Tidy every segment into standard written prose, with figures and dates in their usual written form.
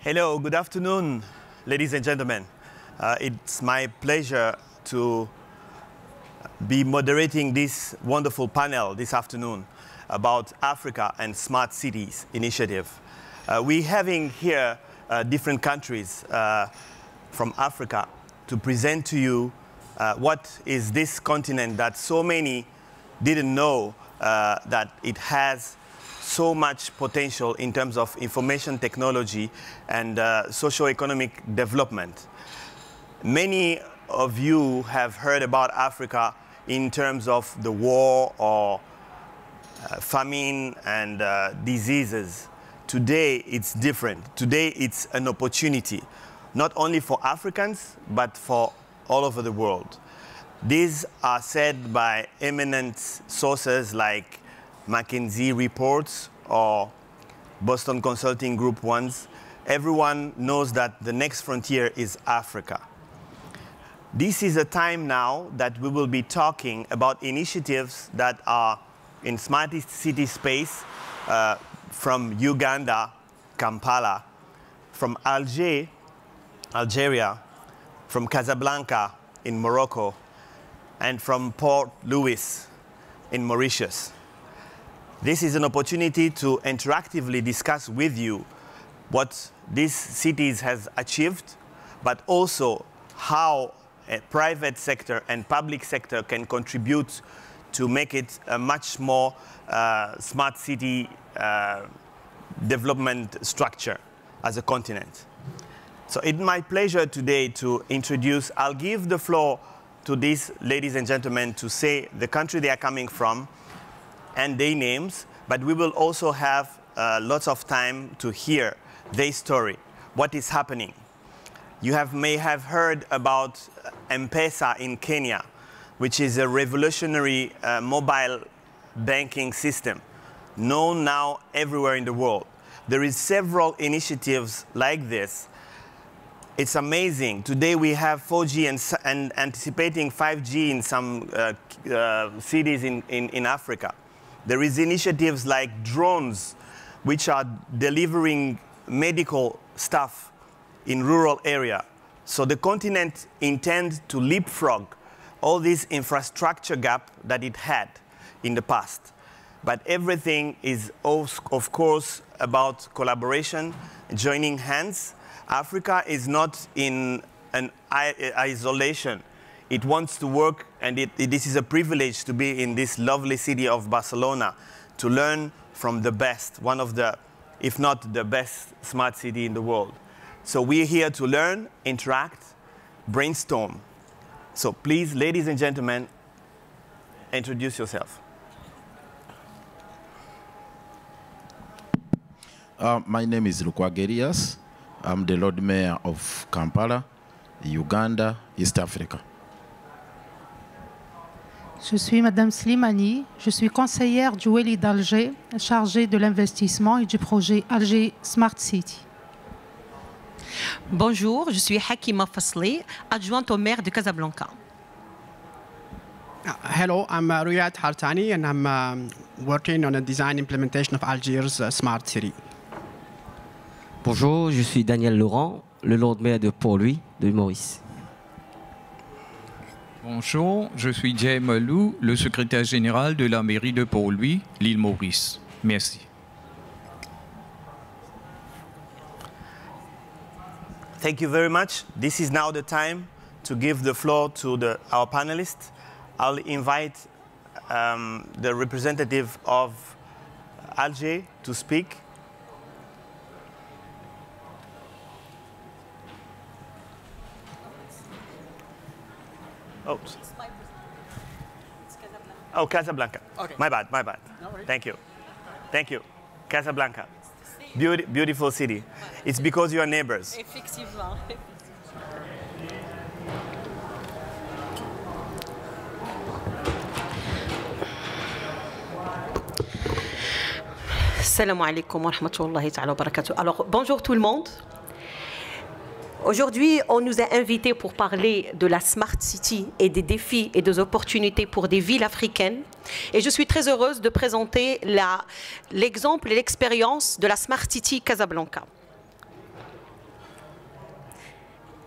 Hello, good afternoon, ladies and gentlemen. It's my pleasure to be moderating this wonderful panel this afternoon about Africa and Smart Cities initiative. We're having here different countries from Africa to present to you what is this continent that so many didn't know that it has so much potential in terms of information technology and socio-economic development. Many of you have heard about Africa in terms of the war or famine and diseases. Today it's different. Today it's an opportunity, not only for Africans, but for all over the world. These are said by eminent sources like McKinsey reports or Boston Consulting Group ones. Everyone knows that the next frontier is Africa. This is a time now that we will be talking about initiatives that are in smart city space from Uganda, Kampala, from Algeria, from Casablanca in Morocco, and from Port Louis in Mauritius. This is an opportunity to interactively discuss with you what these cities has achieved, but also how a private sector and public sector can contribute to make it a much more smart city development structure as a continent. So it's my pleasure today to introduce, I'll give the floor to these ladies and gentlemen to say the country they are coming from and their names, but we will also have lots of time to hear their story, what is happening. You may have heard about M-Pesa in Kenya, which is a revolutionary mobile banking system, known now everywhere in the world. There is several initiatives like this. It's amazing. Today we have 4G and anticipating 5G in some cities in Africa. There is initiatives like drones, which are delivering medical stuff in rural area. So the continent intends to leapfrog all this infrastructure gap that it had in the past. But everything is, of course, about collaboration, joining hands. Africa is not in an isolation. It wants to work, and this is a privilege to be in this lovely city of Barcelona, to learn from the best, one of the, if not the best, smart city in the world. So we're here to learn, interact, brainstorm. So please, ladies and gentlemen, introduce yourself. My name is Lukwago Elias. I'm the Lord Mayor of Kampala, Uganda, East Africa. Je suis Madame Slimani, je suis conseillère du Weli d'Alger, chargée de l'investissement et du projet Alger Smart City. Bonjour, je suis Hakima Fasli, adjointe au maire de Casablanca. Hello, I'm Riyad Hartani, and I'm working on the design implementation of Algiers Smart City. Bonjour, je suis Daniel Laurent, le Lord Mayor de Port-Louis, de Maurice. Bonjour, je suis Jay Malou, le secrétaire général de la mairie de Port-Louis, l'île Maurice. Merci. Thank you very much. This is now the time to give the floor to our panelists. I'll invite the representative of Alger to speak. Oh. Oh, Casablanca. Okay. My bad, my bad. No worries. Thank you. Thank you. Casablanca. Beautiful city. It's because you are neighbors. Effectivement. Salam alaikum wa rahmatullahi wa barakatuh. Alors, bonjour tout le monde. Aujourd'hui, on nous a invités pour parler de la Smart City et des défis et des opportunités pour des villes africaines. Et je suis très heureuse de présenter l'exemple et l'expérience de la Smart City Casablanca.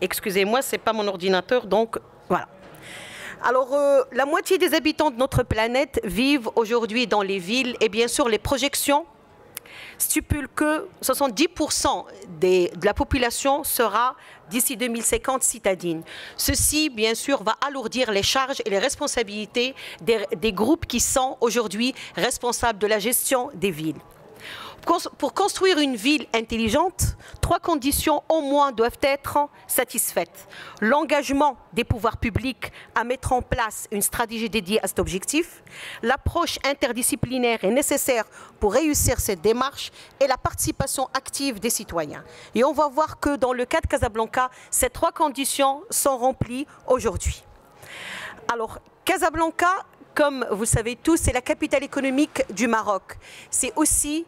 Excusez-moi, ce n'est pas mon ordinateur, donc voilà. Alors, la moitié des habitants de notre planète vivent aujourd'hui dans les villes et bien sûr les projections stipulent que 70% de la population sera d'ici 2050 citadine. Ceci, bien sûr, va alourdir les charges et les responsabilités des groupes qui sont aujourd'hui responsables de la gestion des villes. Pour construire une ville intelligente, 3 conditions au moins doivent être satisfaites. L'engagement des pouvoirs publics à mettre en place une stratégie dédiée à cet objectif, l'approche interdisciplinaire est nécessaire pour réussir cette démarche et la participation active des citoyens. Et on va voir que dans le cas de Casablanca, ces 3 conditions sont remplies aujourd'hui. Alors, Casablanca, comme vous le savez tous, c'est la capitale économique du Maroc. C'est aussi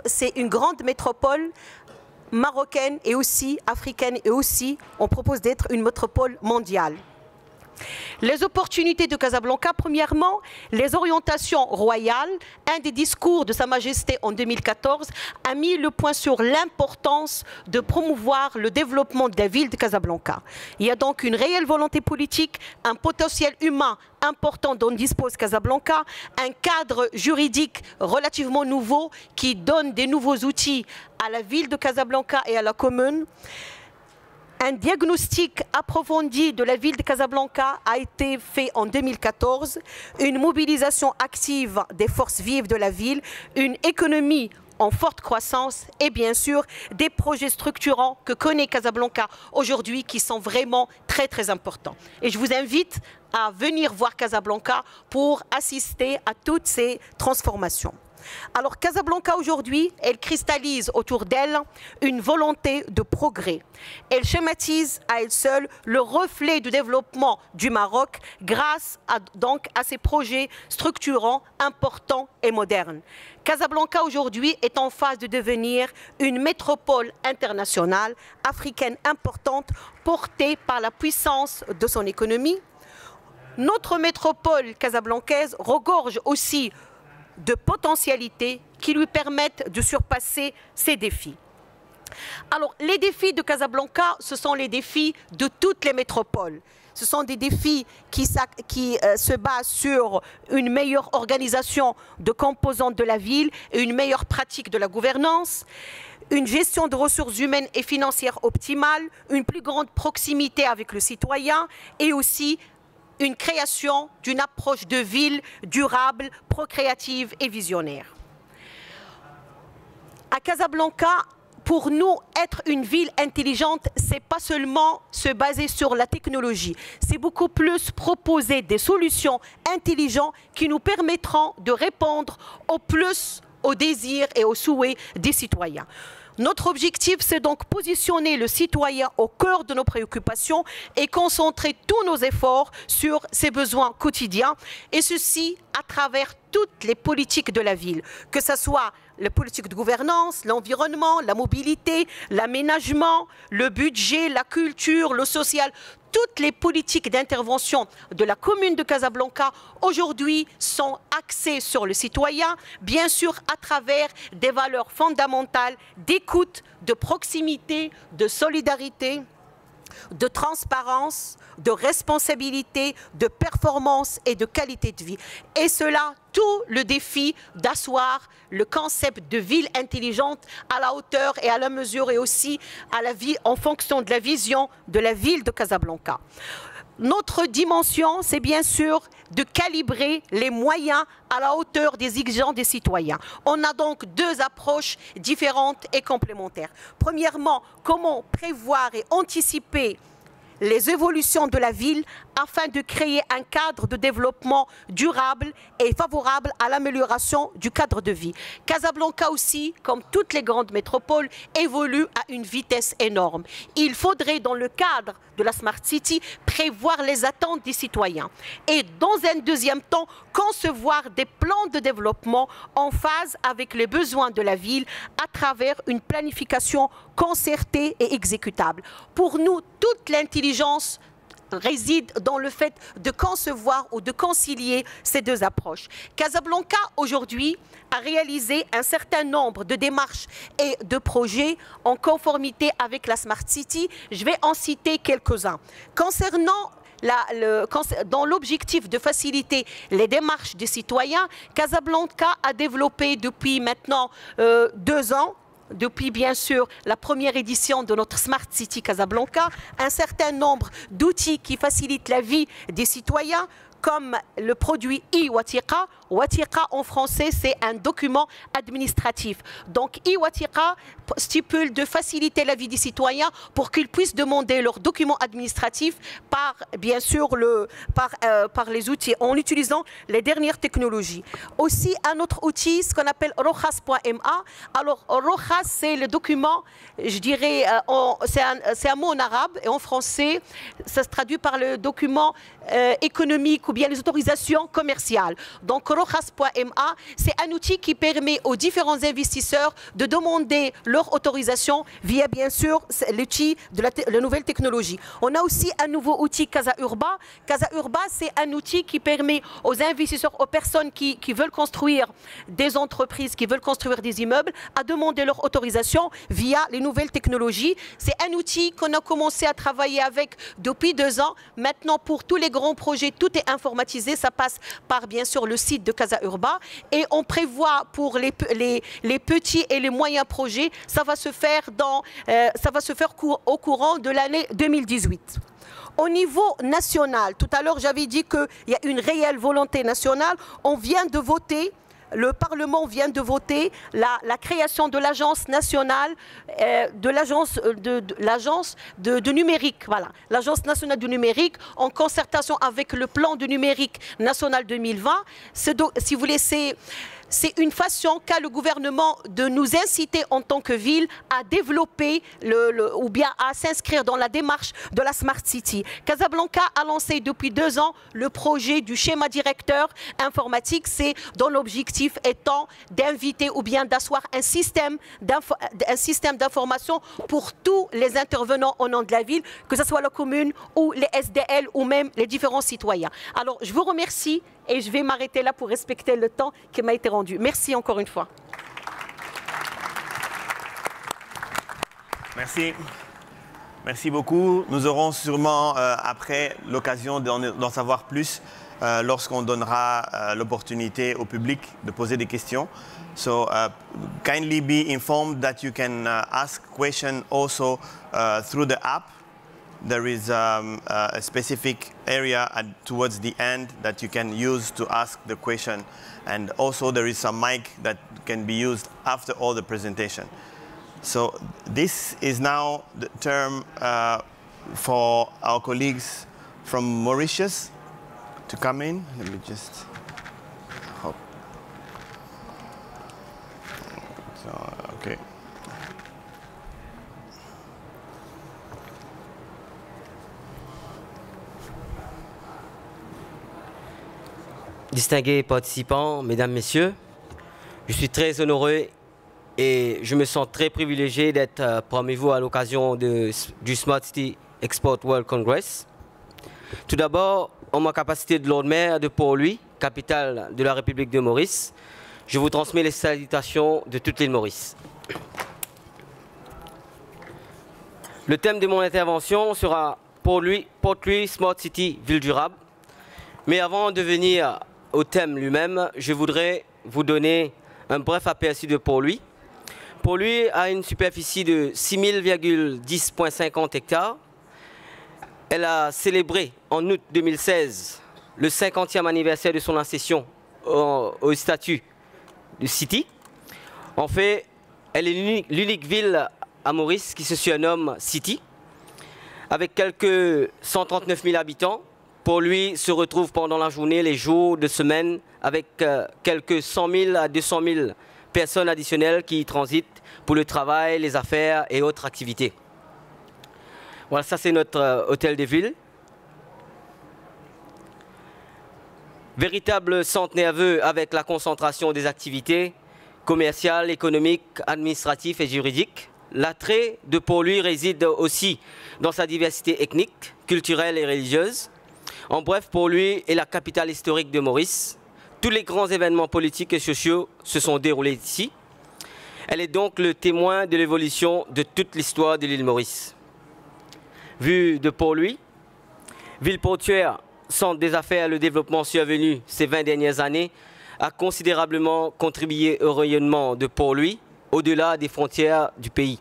c'est une grande métropole marocaine et aussi africaine et aussi on propose d'être une métropole mondiale. Les opportunités de Casablanca, premièrement, les orientations royales. Un des discours de Sa Majesté en 2014 a mis le point sur l'importance de promouvoir le développement de la ville de Casablanca. Il y a donc une réelle volonté politique, un potentiel humain important dont dispose Casablanca, un cadre juridique relativement nouveau qui donne des nouveaux outils à la ville de Casablanca et à la commune. Un diagnostic approfondi de la ville de Casablanca a été fait en 2014, une mobilisation active des forces vives de la ville, une économie en forte croissance et bien sûr des projets structurants que connaît Casablanca aujourd'hui qui sont vraiment très très importants. Et je vous invite à venir voir Casablanca pour assister à toutes ces transformations. Alors Casablanca aujourd'hui, elle cristallise autour d'elle une volonté de progrès. Elle schématise à elle seule le reflet du développement du Maroc grâce à ces projets structurants, importants et modernes. Casablanca aujourd'hui est en phase de devenir une métropole internationale africaine importante portée par la puissance de son économie. Notre métropole casablancaise regorge aussi de potentialités qui lui permettent de surpasser ces défis. Alors, les défis de Casablanca, ce sont les défis de toutes les métropoles. Ce sont des défis qui se basent sur une meilleure organisation de composantes de la ville et une meilleure pratique de la gouvernance, une gestion de ressources humaines et financières optimale, une plus grande proximité avec le citoyen et aussi une création d'une approche de ville durable, procréative et visionnaire. À Casablanca, pour nous, être une ville intelligente, ce n'est pas seulement se baser sur la technologie, c'est beaucoup plus proposer des solutions intelligentes qui nous permettront de répondre aux désirs et aux souhaits des citoyens. Notre objectif, c'est donc positionner le citoyen au cœur de nos préoccupations et concentrer tous nos efforts sur ses besoins quotidiens, et ceci à travers toutes les politiques de la ville, que ce soit la politique de gouvernance, l'environnement, la mobilité, l'aménagement, le budget, la culture, le social. Toutes les politiques d'intervention de la commune de Casablanca aujourd'hui sont axées sur le citoyen, bien sûr à travers des valeurs fondamentales d'écoute, de proximité, de solidarité, de transparence, de responsabilité, de performance et de qualité de vie. Et cela, tout le défi d'asseoir le concept de ville intelligente à la hauteur et à la mesure et aussi à la vie en fonction de la vision de la ville de Casablanca. Notre dimension, c'est bien sûr de calibrer les moyens à la hauteur des exigences des citoyens. On a donc 2 approches différentes et complémentaires. Premièrement, comment prévoir et anticiper les évolutions de la ville afin de créer un cadre de développement durable et favorable à l'amélioration du cadre de vie. Casablanca aussi, comme toutes les grandes métropoles, évolue à une vitesse énorme. Il faudrait, dans le cadre de la Smart City, prévoir les attentes des citoyens. Et dans un deuxième temps, concevoir des plans de développement en phase avec les besoins de la ville à travers une planification concertée et exécutable. Pour nous, toute l'intelligence réside dans le fait de concevoir ou de concilier ces deux approches. Casablanca, aujourd'hui, a réalisé un certain nombre de démarches et de projets en conformité avec la Smart City. Je vais en citer quelques-uns. Concernant dans l'objectif de faciliter les démarches des citoyens, Casablanca a développé depuis maintenant 2 ans, depuis bien sûr la première édition de notre Smart City Casablanca, un certain nombre d'outils qui facilitent la vie des citoyens, comme le produit e-Watiqa. Watiqa en français, c'est un document administratif. Donc e-Watiqa stipule de faciliter la vie des citoyens pour qu'ils puissent demander leurs documents administratifs par, bien sûr, par les outils, en utilisant les dernières technologies. Aussi, un autre outil, ce qu'on appelle rojas.ma. Alors, rojas, c'est le document, je dirais, c'est un mot en arabe, et en français, ça se traduit par le document économique ou bien les autorisations commerciales. Donc, rojas.ma, c'est un outil qui permet aux différents investisseurs de demander leur autorisation via, bien sûr, l'outil de la nouvelle technologie. On a aussi un nouveau outil, Casa Urba. Casa Urba, c'est un outil qui permet aux investisseurs, aux personnes qui veulent construire des entreprises, qui veulent construire des immeubles, à demander leur autorisation via les nouvelles technologies. C'est un outil qu'on a commencé à travailler avec depuis 2 ans. Maintenant, pour tous les grands projets, tout est informatisé. Ça passe par, bien sûr, le site de Casa Urba. Et on prévoit pour les petits et les moyens projets, ça va se faire au courant de l'année 2018. Au niveau national, tout à l'heure, j'avais dit qu'il y a une réelle volonté nationale. On vient de voter. Le Parlement vient de voter la création de l'agence nationale, de l'agence de numérique. Voilà, l'agence nationale du numérique en concertation avec le plan de numérique national 2020. Si vous voulez, c'est une façon qu'a le gouvernement de nous inciter en tant que ville à développer ou bien à s'inscrire dans la démarche de la Smart City. Casablanca a lancé depuis 2 ans le projet du schéma directeur informatique. C'est dont l'objectif étant d'inviter ou bien d'asseoir un système d'information pour tous les intervenants au nom de la ville, que ce soit la commune ou les SDL ou même les différents citoyens. Alors, je vous remercie. Et je vais m'arrêter là pour respecter le temps qui m'a été rendu. Merci encore une fois. Merci. Merci beaucoup. Nous aurons sûrement après l'occasion d'en savoir plus lorsqu'on donnera l'opportunité au public de poser des questions. So kindly be informed that you can ask questions also through the app. There is a specific area towards the end that you can use to ask the question. And also there is some mic that can be used after all the presentation. So this is now the term for our colleagues from Mauritius to come in. Let me just hope. So, okay. Distingués participants, mesdames, messieurs, je suis très honoré et je me sens très privilégié d'être parmi vous à l'occasion du Smart City Export World Congress. Tout d'abord, en ma capacité de Lord Mayor de Port-Louis, capitale de la République de Maurice, je vous transmets les salutations de toute l'île Maurice. Le thème de mon intervention sera Port-Louis Smart City Ville durable. Mais avant de venir au thème lui-même, je voudrais vous donner un bref aperçu de Port-Louis. Port-Louis a une superficie de 6010,50 hectares. Elle a célébré en août 2016 le 50e anniversaire de son accession au statut de City. En fait, elle est l'unique ville à Maurice qui se surnomme City. Avec quelques 139 000 habitants, Port-Louis se retrouve pendant la journée, les jours de semaine, avec quelques 100 000 à 200 000 personnes additionnelles qui y transitent pour le travail, les affaires et autres activités. Voilà, ça c'est notre hôtel de ville. Véritable centre nerveux avec la concentration des activités commerciales, économiques, administratives et juridiques. l'attrait de Port-Louis réside aussi dans sa diversité ethnique, culturelle et religieuse. En bref, Port-Louis est la capitale historique de Maurice. Tous les grands événements politiques et sociaux se sont déroulés ici. Elle est donc le témoin de l'évolution de toute l'histoire de l'île Maurice. Vue de Port-Louis, ville portuaire, centre des affaires, le développement survenu ces 20 dernières années a considérablement contribué au rayonnement de Port-Louis au-delà des frontières du pays.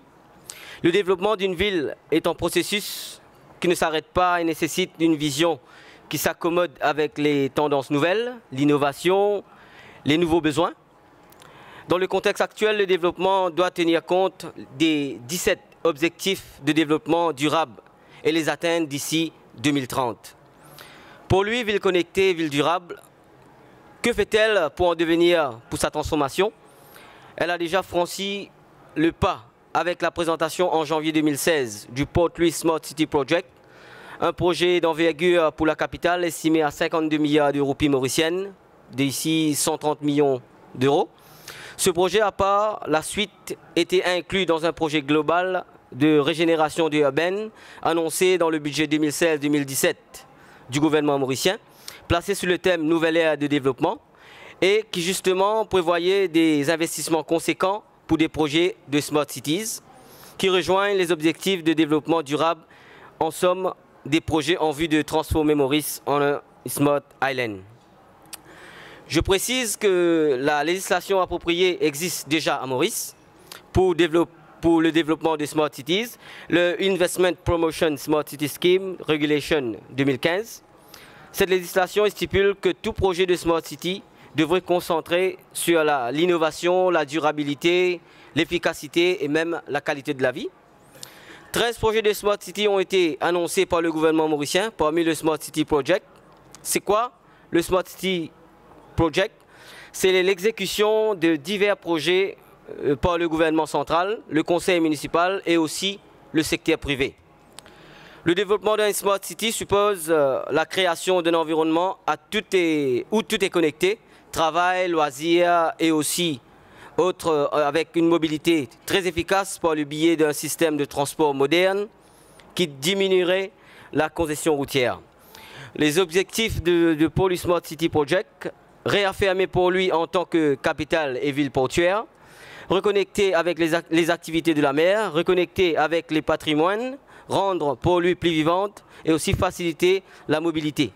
Le développement d'une ville est un processus qui ne s'arrête pas et nécessite une vision qui s'accommode avec les tendances nouvelles, l'innovation, les nouveaux besoins. Dans le contexte actuel, le développement doit tenir compte des 17 objectifs de développement durable et les atteindre d'ici 2030. Pour lui, ville connectée, ville durable, que fait-elle pour en devenir pour sa transformation? Elle a déjà franchi le pas avec la présentation en janvier 2016 du Port-Louis Smart City Project, un projet d'envergure pour la capitale estimé à 52 milliards de roupies mauriciennes, d'ici 130 millions d'euros. Ce projet a par la suite été inclus dans un projet global de régénération urbaine annoncé dans le budget 2016-2017 du gouvernement mauricien, placé sous le thème Nouvelle ère de développement et qui justement prévoyait des investissements conséquents pour des projets de Smart Cities qui rejoignent les objectifs de développement durable, en somme des projets en vue de transformer Maurice en un Smart Island. Je précise que la législation appropriée existe déjà à Maurice pour le développement des Smart Cities, le Investment Promotion Smart City Scheme Regulation 2015. Cette législation stipule que tout projet de Smart City devrait concentrer sur l'innovation, la durabilité, l'efficacité et même la qualité de la vie. 13 projets de Smart City ont été annoncés par le gouvernement mauricien parmi le Smart City Project. C'est quoi le Smart City Project? C'est l'exécution de divers projets par le gouvernement central, le conseil municipal et aussi le secteur privé. Le développement d'un Smart City suppose la création d'un environnement où tout est connecté, travail, loisirs et aussi avec une mobilité très efficace par le biais d'un système de transport moderne qui diminuerait la congestion routière. Les objectifs de Port-Louis Smart City Project, réaffirmer Port-Louis en tant que capitale et ville portuaire, reconnecter avec les activités de la mer, reconnecter avec les patrimoines, rendre Port-Louis plus vivante et aussi faciliter la mobilité.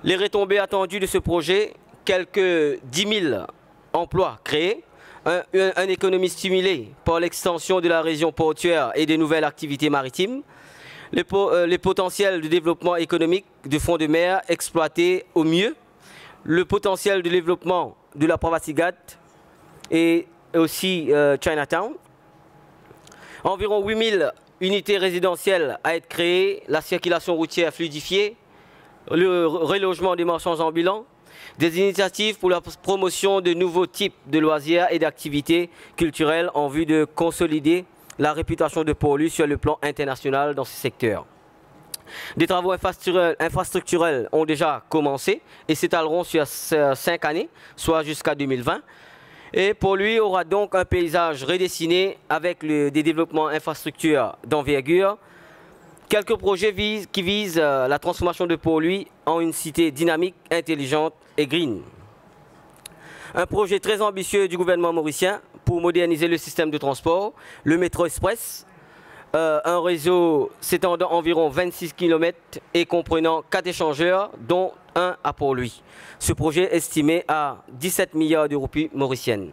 Les retombées attendues de ce projet, quelques 10 000 emplois créés, une économie stimulée par l'extension de la région portuaire et des nouvelles activités maritimes, les potentiels de développement économique du front de mer exploités au mieux, le potentiel de développement de la Provasigat et aussi Chinatown. Environ 8 000 unités résidentielles à être créées, la circulation routière fluidifiée, le relogement des marchands ambulants, des initiatives pour la promotion de nouveaux types de loisirs et d'activités culturelles en vue de consolider la réputation de Port-Louis sur le plan international dans ce secteur. Des travaux infrastructurels ont déjà commencé et s'étaleront sur 5 années, soit jusqu'à 2020. Et Port-Louis aura donc un paysage redessiné avec des développements infrastructures d'envergure. Quelques projets qui visent la transformation de Port-Louis en une cité dynamique, intelligente et green. Un projet très ambitieux du gouvernement mauricien pour moderniser le système de transport, le métro express, un réseau s'étendant environ 26 km et comprenant 4 échangeurs, dont un à Port-Louis. Ce projet est estimé à 17 milliards de roupies mauriciennes.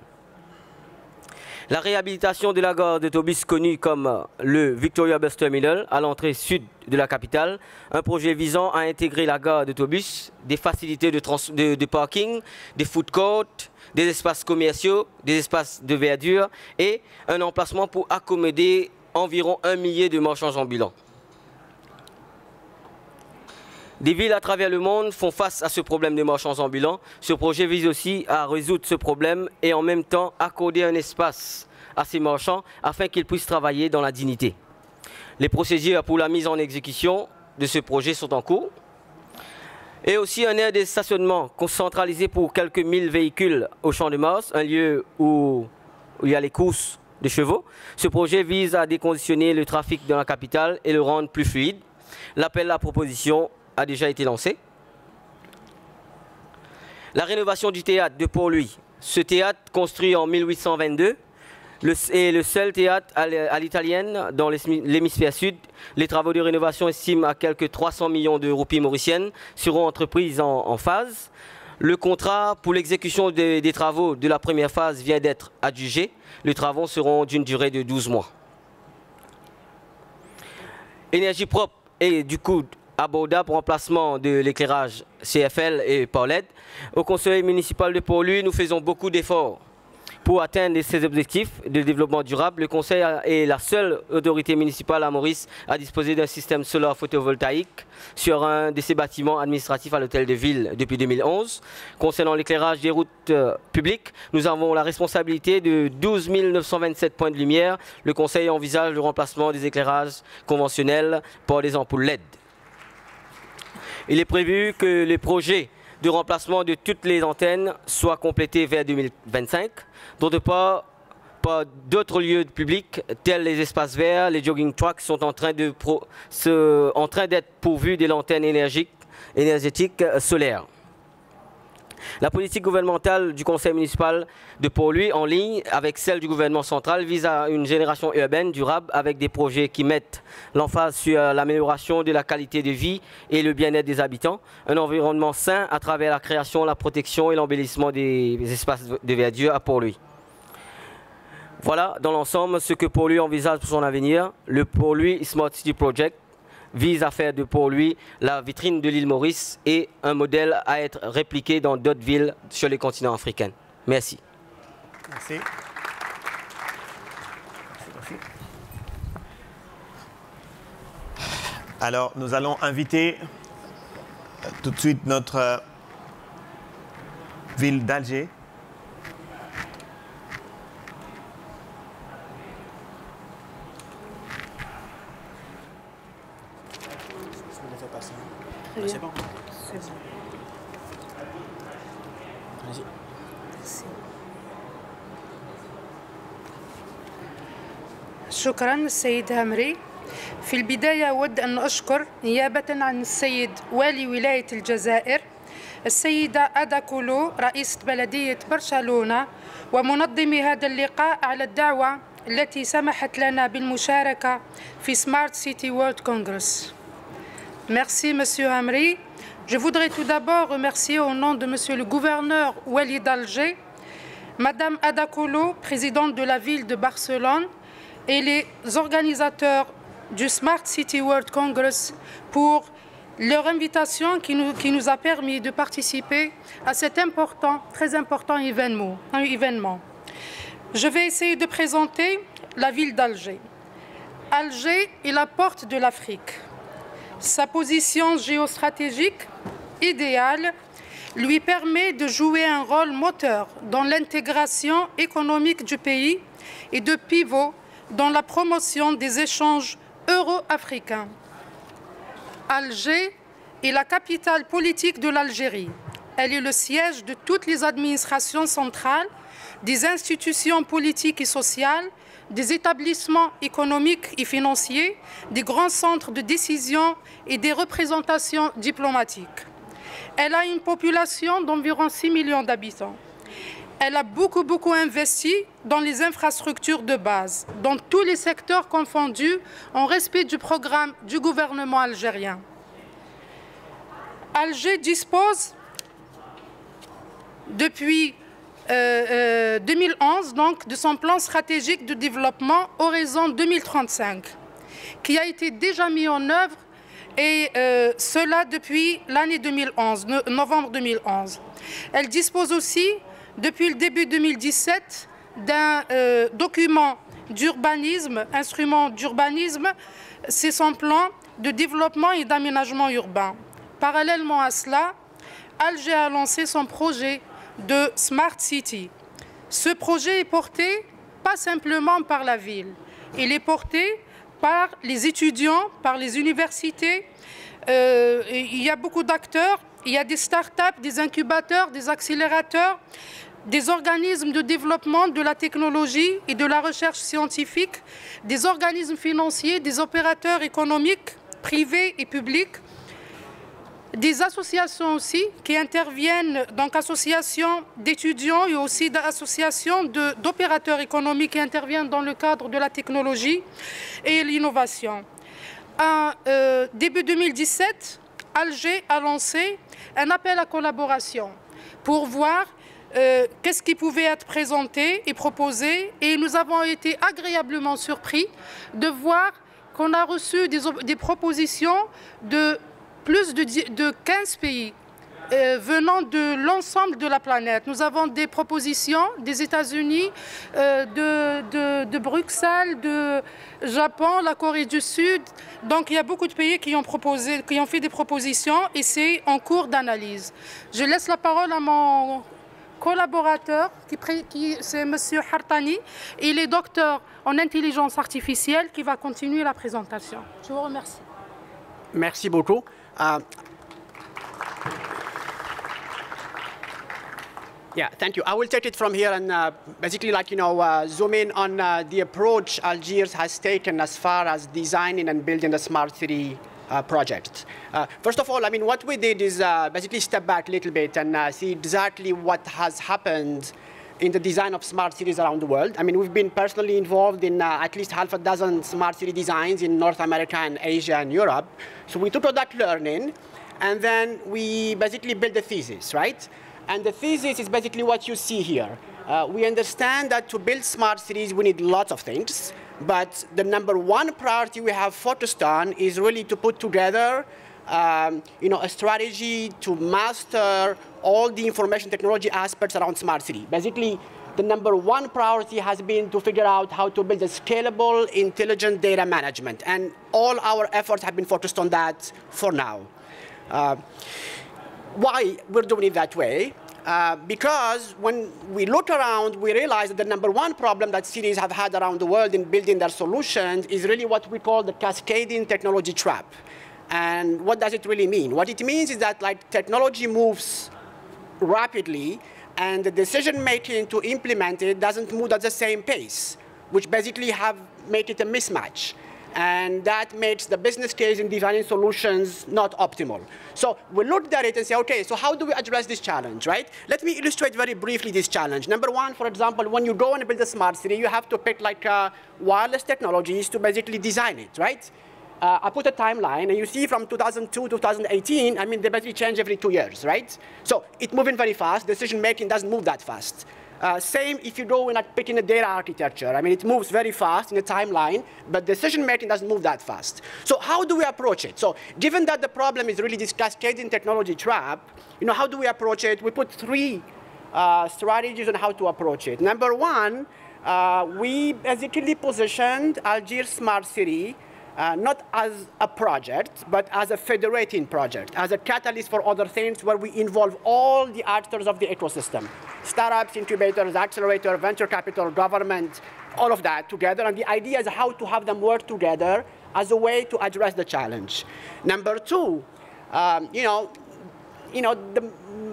La réhabilitation de la gare d'autobus connue comme le Victoria Bus Terminal à l'entrée sud de la capitale, un projet visant à intégrer la gare d'autobus, des facilités de parking, des food courts, des espaces commerciaux, des espaces de verdure et un emplacement pour accommoder environ 1 millier de marchands ambulants. Des villes à travers le monde font face à ce problème de marchands ambulants. Ce projet vise aussi à résoudre ce problème et en même temps accorder un espace à ces marchands afin qu'ils puissent travailler dans la dignité. Les procédures pour la mise en exécution de ce projet sont en cours. Et aussi un aire de stationnement centralisé pour quelques 1000 véhicules au Champ de Mars, un lieu où il y a les courses de chevaux. Ce projet vise à décongestionner le trafic dans la capitale et le rendre plus fluide. L'appel à proposition a déjà été lancé. La rénovation du théâtre de Port-Louis. Ce théâtre, construit en 1822, est le seul théâtre à l'italienne dans l'hémisphère sud. Les travaux de rénovation estiment à quelques 300 millions de roupies mauriciennes seront entreprises en phase. Le contrat pour l'exécution des travaux de la première phase vient d'être adjugé. Les travaux seront d'une durée de 12 mois. Énergie propre et du coup abordable pour remplacement de l'éclairage CFL et par LED. Au conseil municipal de Port-Louis, nous faisons beaucoup d'efforts pour atteindre ces objectifs de développement durable. Le conseil est la seule autorité municipale à Maurice à disposer d'un système solaire photovoltaïque sur un de ses bâtiments administratifs à l'hôtel de ville depuis 2011. Concernant l'éclairage des routes publiques, nous avons la responsabilité de 12 927 points de lumière. Le conseil envisage le remplacement des éclairages conventionnels par des ampoules LED. Il est prévu que les projets de remplacement de toutes les antennes soient complétés vers 2025. D'autre part, d'autres lieux publics tels les espaces verts, les jogging tracks sont en train d'être pourvus de l'antenne énergétique solaire. La politique gouvernementale du conseil municipal de Port-Louis, en ligne avec celle du gouvernement central, vise à une génération urbaine durable avec des projets qui mettent l'emphase sur l'amélioration de la qualité de vie et le bien-être des habitants, un environnement sain à travers la création, la protection et l'embellissement des espaces de verdure à Port-Louis. Voilà dans l'ensemble ce que Port-Louis envisage pour son avenir. Le Port-Louis Smart City Project vise à faire de Port-Louis la vitrine de l'île Maurice et un modèle à être répliqué dans d'autres villes sur les continents africains. Merci. Merci. Alors, nous allons inviter tout de suite notre ville d'Alger. C'est bon. C'est bon. Vas-y. شكرا السيد همري. في البداية أود أن أشكر نيابة عن السيد والي ولاية الجزائر السيدة أدا كولو رئيسة بلدية برشلونة ومنظمي هذا اللقاء على الدعوة التي سمحت لنا بالمشاركة في Smart City World Congress. Merci, Monsieur Hamri. Je voudrais tout d'abord remercier au nom de Monsieur le gouverneur Wali d'Alger, Madame Ada Kolo, présidente de la ville de Barcelone, et les organisateurs du Smart City World Congress pour leur invitation qui nous a permis de participer à cet important, très important événement. Je vais essayer de présenter la ville d'Alger. Alger est la porte de l'Afrique. Sa position géostratégique idéale lui permet de jouer un rôle moteur dans l'intégration économique du pays et de pivot dans la promotion des échanges euro-africains. Alger est la capitale politique de l'Algérie. Elle est le siège de toutes les administrations centrales, des institutions politiques et sociales, des établissements économiques et financiers, des grands centres de décision et des représentations diplomatiques. Elle a une population d'environ 6 millions d'habitants. Elle a beaucoup investi dans les infrastructures de base, dans tous les secteurs confondus, en respect du programme du gouvernement algérien. Alger dispose, depuis 2011, donc, de son plan stratégique de développement Horizon 2035, qui a été déjà mis en œuvre, et cela depuis l'année 2011, novembre 2011. Elle dispose aussi, depuis le début 2017, d'un document d'urbanisme, instrument d'urbanisme, c'est son plan de développement et d'aménagement urbain. Parallèlement à cela, Alger a lancé son projet de Smart City. Ce projet est porté pas simplement par la ville, il est porté par les étudiants, par les universités. Il y a beaucoup d'acteurs, il y a des start-up, des incubateurs, des accélérateurs, des organismes de développement de la technologie et de la recherche scientifique, des organismes financiers, des opérateurs économiques, privés et publics, des associations aussi qui interviennent, donc associations d'étudiants et aussi d'associations d'opérateurs économiques qui interviennent dans le cadre de la technologie et l'innovation. En début 2017, Alger a lancé un appel à collaboration pour voir qu'est-ce qui pouvait être présenté et proposé. Et nous avons été agréablement surpris de voir qu'on a reçu des propositions de plus de 15 pays venant de l'ensemble de la planète. Nous avons des propositions des États-Unis, de Bruxelles, de Japon, la Corée du Sud. Donc il y a beaucoup de pays qui ont fait des propositions et c'est en cours d'analyse. Je laisse la parole à mon collaborateur, c'est M. Hartani. Il est docteur en intelligence artificielle qui va continuer la présentation. Je vous remercie. Merci beaucoup. Yeah, thank you. I will take it from here and basically, zoom in on the approach Algiers has taken as far as designing and building a smart city project. First of all, I mean, what we did is basically step back a little bit and see exactly what has happened in the design of smart cities around the world. I mean, we've been personally involved in at least half a dozen smart city designs in North America and Asia and Europe. So we took all that learning and then we basically built a thesis, right? And the thesis is basically what you see here. We understand that to build smart cities, we need lots of things. But the number one priority we have focused on is really to put together a strategy to master all the information technology aspects around smart city. Basically, the number one priority has been to figure out how to build a scalable, intelligent data management. And all our efforts have been focused on that for now. Why we're doing it that way? Because when we look around, we realize that the number one problem that cities have had around the world in building their solutions is really what we call the cascading technology trap. And what does it really mean? What it means is that technology moves rapidly, and the decision-making to implement it doesn't move at the same pace, which basically make it a mismatch. And that makes the business case in designing solutions not optimal. So we looked at it and say, okay, so how do we address this challenge, right? Let me illustrate very briefly this challenge. Number one, for example, when you go and build a smart city, you have to pick wireless technologies to basically design it, right? I put a timeline, and you see from 2002 to 2018, I mean, they basically change every 2 years, right? So it's moving very fast. Decision-making doesn't move that fast. Same if you go in picking a data architecture. I mean, it moves very fast in a timeline, but decision-making doesn't move that fast. So how do we approach it? So given that the problem is really this cascading technology trap, how do we approach it? We put three strategies on how to approach it. Number one, we basically positioned Algiers Smart City not as a project, but as a federating project, as a catalyst for other things where we involve all the actors of the ecosystem. Startups, incubators, accelerators, venture capital, government, all of that together. And the idea is how to have them work together as a way to address the challenge. Number two, the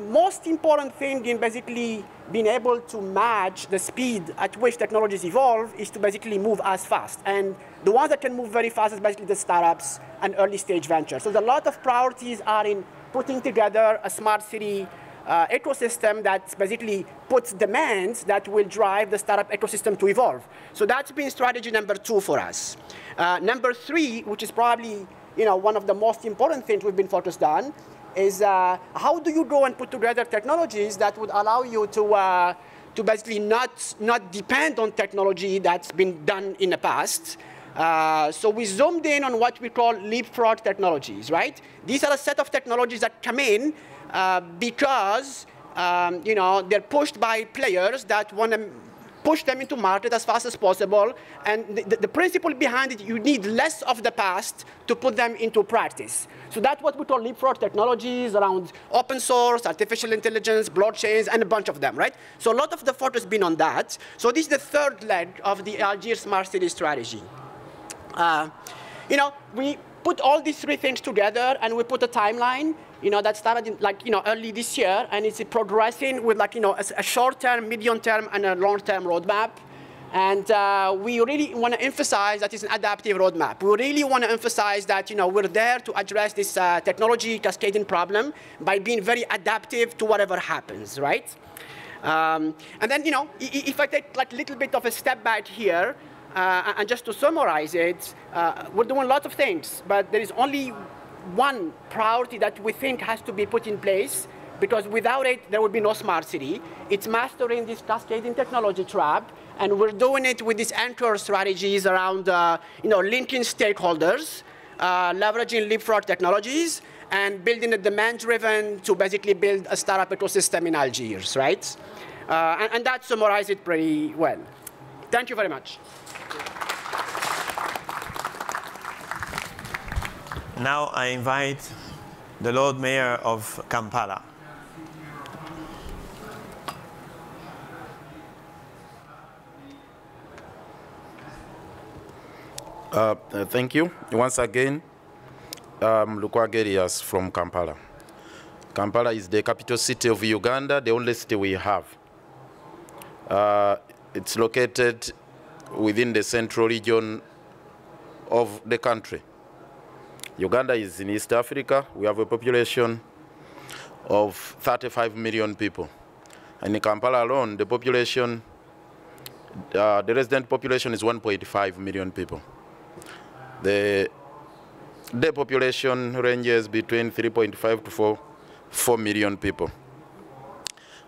most important thing in basically being able to match the speed at which technologies evolve is to basically move as fast. And the ones that can move very fast is basically the startups and early stage ventures. So a lot of priorities are in putting together a smart city ecosystem that basically puts demands that will drive the startup ecosystem to evolve. So that's been strategy number two for us. Number three, which is probably one of the most important things we've been focused on, is how do you go and put together technologies that would allow you to basically not depend on technology that's been done in the past. So we zoomed in on what we call leapfrog technologies, right? These are a set of technologies that come in because they're pushed by players that want to push them into market as fast as possible. And the principle behind it, you need less of the past to put them into practice. So that's what we call leapfrog technologies around open source, artificial intelligence, blockchains, and a bunch of them, right? So a lot of the focus has been on that. So this is the third leg of the Algiers Smart City strategy. put all these three things together, and we put a timeline, that started in, early this year, and it's progressing with, a short-term, medium-term, and a long-term roadmap. And we really want to emphasize that it's an adaptive roadmap. We really want to emphasize that, we're there to address this technology cascading problem by being very adaptive to whatever happens, right? And then, if I take a little bit of a step back here, and just to summarize it, we're doing lots of things, but there is only one priority that we think has to be put in place, because without it, there would be no smart city. It's mastering this cascading technology trap, and we're doing it with these anchor strategies around, linking stakeholders, leveraging leapfrog technologies, and building a demand-driven to basically build a startup ecosystem in Algiers, right? And that summarizes it pretty well. Thank you very much. Now I invite the Lord Mayor of Kampala. Thank you. Once again, I'm Lukwagerias from Kampala. Kampala is the capital city of Uganda, the only city we have. It's located within the central region of the country. Uganda is in East Africa. We have a population of 35 million people. And in Kampala alone, the population, the resident population is 1.5 million people. The population ranges between 3.5 to 4 million people.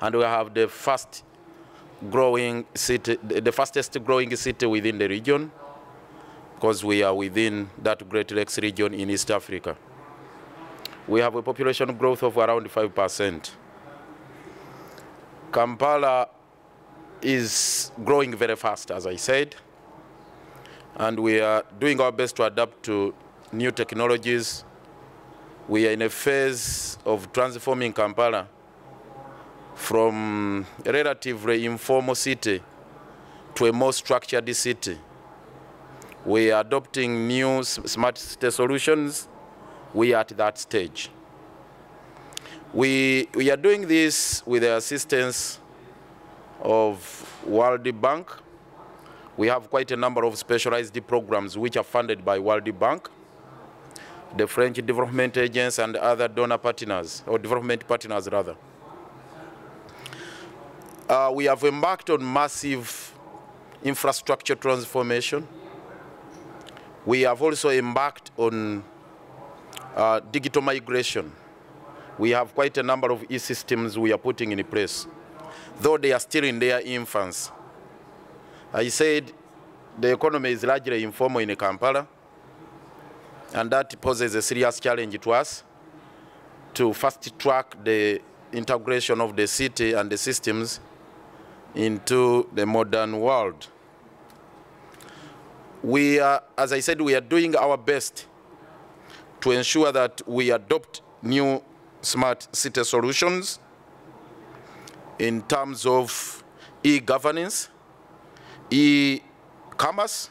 And we have the fastest growing city within the region, because we are within that Great Lakes region in East Africa. We have a population growth of around 5%. Kampala is growing very fast, as I said, and we are doing our best to adapt to new technologies. We are in a phase of transforming Kampala from a relatively informal city to a more structured city. We are adopting new smart city solutions. We are at that stage. We are doing this with the assistance of World Bank. We have quite a number of specialized programs which are funded by World Bank, the French Development Agency, and other donor partners, or development partners rather. We have embarked on massive infrastructure transformation. We have also embarked on digital migration. We have quite a number of e-systems we are putting in place, though they are still in their infancy. I said the economy is largely informal in Kampala, and that poses a serious challenge to us to fast-track the integration of the city and the systems into the modern world. We are, as I said, we are doing our best to ensure that we adopt new smart city solutions in terms of e-governance, e-commerce.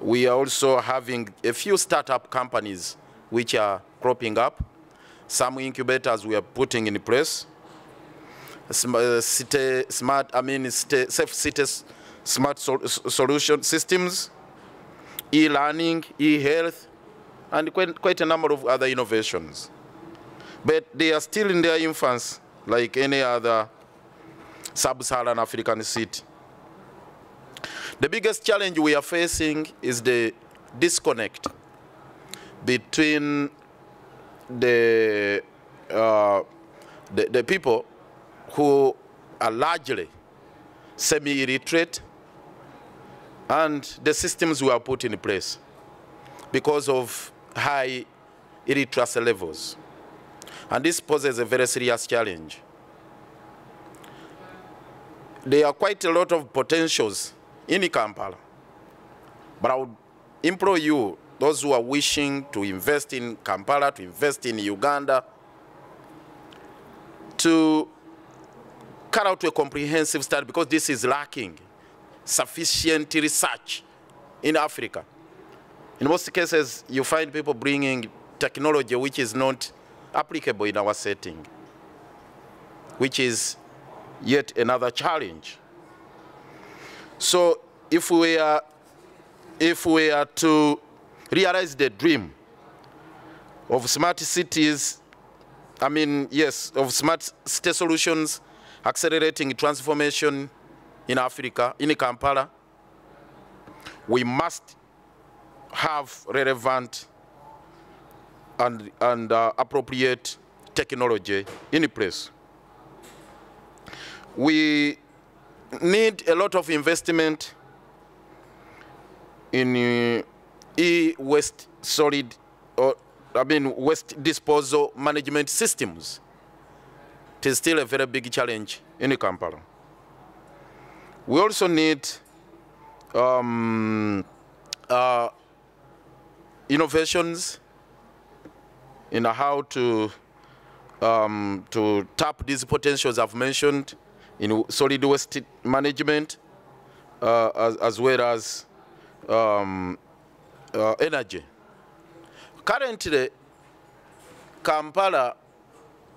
We are also having a few startup companies which are cropping up. Some incubators we are putting in place. Safe city smart solution systems, e-learning, e-health, and quite a number of other innovations. But they are still in their infancy, like any other sub-Saharan African city. The biggest challenge we are facing is the disconnect between the people who are largely semi-illiterate and the systems we have put in place because of high illiteracy levels. And this poses a very serious challenge. There are quite a lot of potentials in Kampala, but I would implore you, those who are wishing to invest in Kampala, to invest in Uganda, to cut out a comprehensive study, because this is lacking sufficient research in Africa. In most cases, you find people bringing technology which is not applicable in our setting, which is yet another challenge. So if we are to realize the dream of smart cities, of smart city solutions, accelerating transformation in Africa, in Kampala, we must have relevant and appropriate technology in place. We need a lot of investment in waste waste disposal management systems. It is still a very big challenge in Kampala. We also need innovations in how to tap these potentials I've mentioned in solid waste management, as well as energy. Currently, Kampala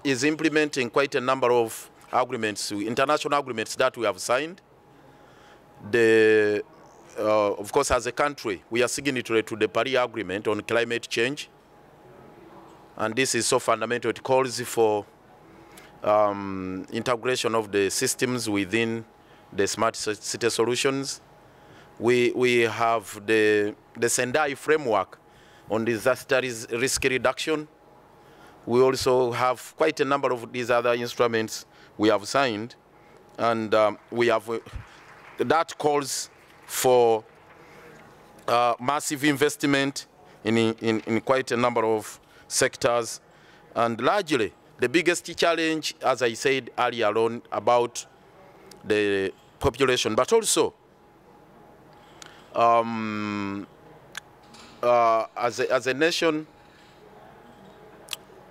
is implementing quite a number of agreements, international agreements that we have signed. Of course, as a country, we are signatory to the Paris Agreement on climate change. And this is so fundamental. It calls for integration of the systems within the smart city solutions. We have the Sendai framework on disaster risk reduction. We also have quite a number of these other instruments we have signed. And that calls for massive investment in quite a number of sectors. And largely, the biggest challenge, as I said earlier on, about the population, but also as a nation,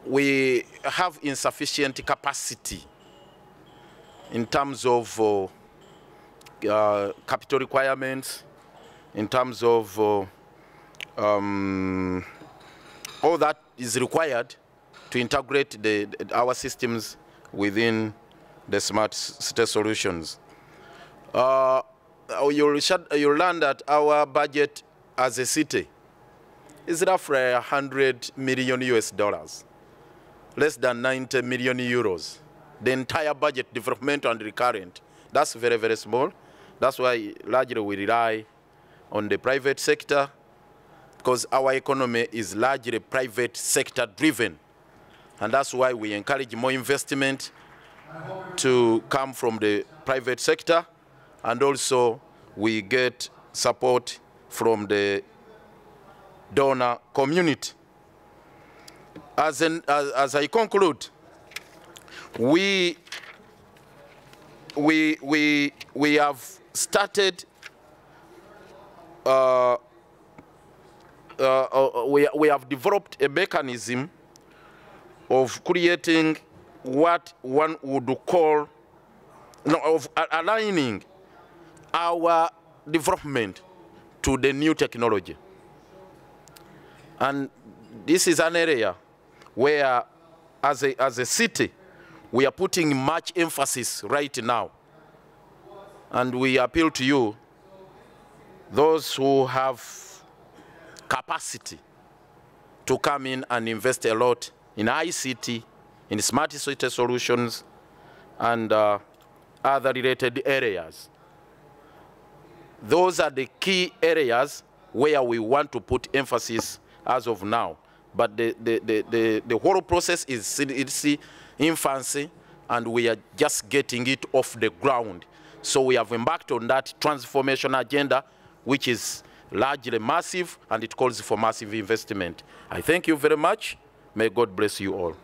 we have insufficient capacity in terms of capital requirements, in terms of all that is required to integrate our systems within the smart city solutions. You'll learn that our budget as a city is roughly $100 million US, less than 90 million euros. The entire budget, developmental and recurrent, that's very, very small. That's why largely we rely on the private sector, because our economy is largely private sector driven. And that's why we encourage more investment to come from the private sector, and also we get support from the donor community. As I conclude, we have started, we have developed a mechanism of creating what one would call, of aligning our development to the new technology. And this is an area where, as a city, we are putting much emphasis right now. And we appeal to you, those who have capacity, to come in and invest a lot in ICT, in smart city solutions, and other related areas. Those are the key areas where we want to put emphasis as of now. But the whole process is in its infancy, and we are just getting it off the ground. So we have embarked on that transformation agenda, which is largely massive, and it calls for massive investment. I thank you very much. May God bless you all.